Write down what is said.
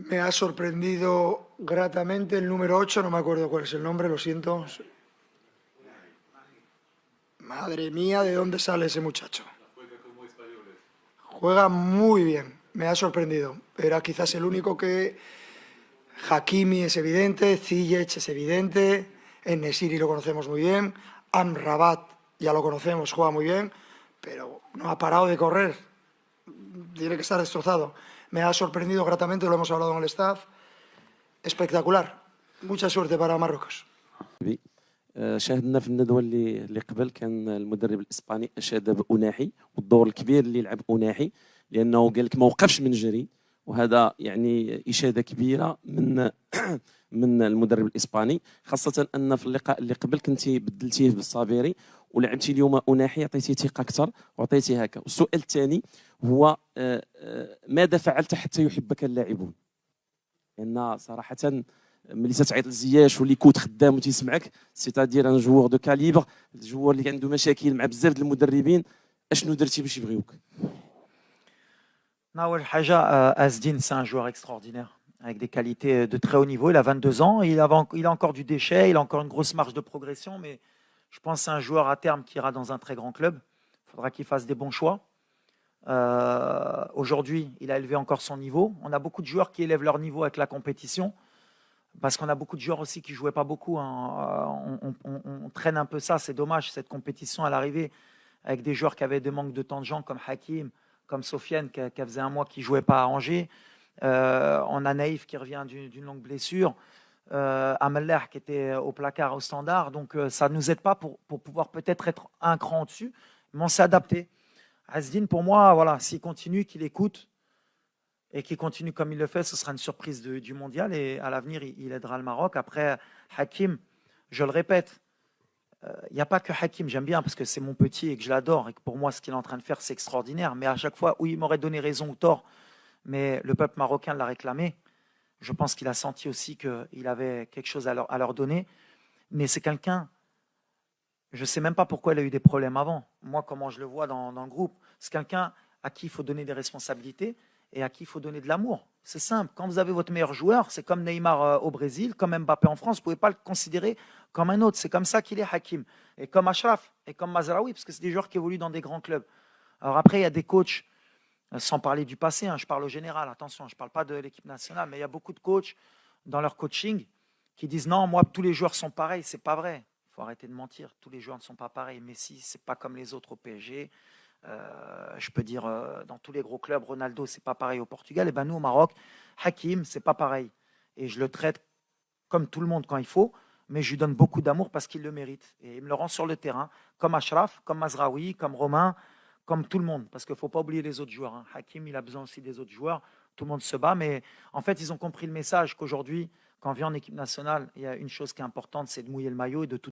Me ha sorprendido gratamente el número 8, no me acuerdo cuál es el nombre, lo siento. Madre mía, ¿de dónde sale ese muchacho? Juega muy bien, me ha sorprendido. Era quizás el único que... Hakimi es evidente, Ziyech es evidente, En-Nesyri lo conocemos muy bien, Amrabat ya lo conocemos, juega muy bien, pero no ha parado de correr. Tiene que estar destrozado. Me ha sorprendido gratamente, lo hemos hablado en el staff. Espectacular. Mucha suerte para Marruecos. شاهدنا في الندوه اللي قبل كان المدرب الاسباني اشاد بأناحي والدور الكبير اللي لعب أناحي، لانه قال لك ما وقفش من جري، وهذا يعني اشاده كبيره من من المدرب الاسباني، خاصه ان في اللقاء اللي قبل كنتي بدلتيه بالصابيري ولعبتي اليوم أناحي، عطيتيه ثقه اكثر وعطيتيه هكا. والسؤال الثاني هو ماذا فعلت حتى يحبك اللاعبون؟ لان صراحه ملي تتعيط لزياش واللي كوت خدام وتيسمعك، سيتادير ان جوور دو كاليبر، الجوار اللي عنده مشاكل مع بزاف د المدربين، اشنو درتي باش يبغيوك؟ Nawel Haja, Asdin, c'est un joueur extraordinaire, avec des qualités de très haut niveau. Il a 22 ans, il a encore du déchet, il a encore une grosse marge de progression, mais je pense que c'est un joueur à terme qui ira dans un très grand club. Il faudra qu'il fasse des bons choix. Aujourd'hui, il a élevé encore son niveau. On a beaucoup de joueurs qui élèvent leur niveau avec la compétition, parce qu'on a beaucoup de joueurs aussi qui ne jouaient pas beaucoup. On traîne un peu ça, c'est dommage, cette compétition à l'arrivée, avec des joueurs qui avaient des manques de temps de jeu, comme Hakim, comme Sofiane, qui faisait un mois qui ne jouait pas à Angers. On a Naïf qui revient d'une longue blessure. Ameller qui était au placard au standard. Donc ça ne nous aide pas pour pouvoir peut-être être un cran au-dessus, mais on s'est adapté. Asdin, pour moi, voilà, s'il continue, qu'il écoute et qu'il continue comme il le fait, ce sera une surprise du mondial et à l'avenir, il aidera le Maroc. Après, Hakim, je le répète, il n'y a pas que Hakim, j'aime bien parce que c'est mon petit et que je l'adore et que pour moi, ce qu'il est en train de faire, c'est extraordinaire. Mais à chaque fois, où il m'aurait donné raison ou tort, mais le peuple marocain l'a réclamé. Je pense qu'il a senti aussi qu'il avait quelque chose à leur donner. Mais c'est quelqu'un, je ne sais même pas pourquoi il a eu des problèmes avant. Moi, comment je le vois dans le groupe, c'est quelqu'un à qui il faut donner des responsabilités et à qui il faut donner de l'amour. C'est simple. Quand vous avez votre meilleur joueur, c'est comme Neymar au Brésil, comme Mbappé en France, vous ne pouvez pas le considérer comme un autre. C'est comme ça qu'il est Hakim. Et comme Achraf, et comme Mazraoui, parce que c'est des joueurs qui évoluent dans des grands clubs. Alors après, il y a des coachs, sans parler du passé, je parle au général, attention, je ne parle pas de l'équipe nationale, mais il y a beaucoup de coachs dans leur coaching qui disent non, moi, tous les joueurs sont pareils. Ce n'est pas vrai. Il faut arrêter de mentir. Tous les joueurs ne sont pas pareils. Messi, ce n'est pas comme les autres au PSG. Je peux dire dans tous les gros clubs, Ronaldo, c'est pas pareil au Portugal. Et ben nous au Maroc, Hakim, c'est pas pareil. Et je le traite comme tout le monde quand il faut, mais je lui donne beaucoup d'amour parce qu'il le mérite. Et il me le rend sur le terrain, comme Achraf, comme Mazraoui, comme Romain, comme tout le monde. Parce qu'il ne faut pas oublier les autres joueurs. Hakim, il a besoin aussi des autres joueurs. Tout le monde se bat, mais en fait, ils ont compris le message qu'aujourd'hui, quand on vient en équipe nationale, il y a une chose qui est importante, c'est de mouiller le maillot et de tout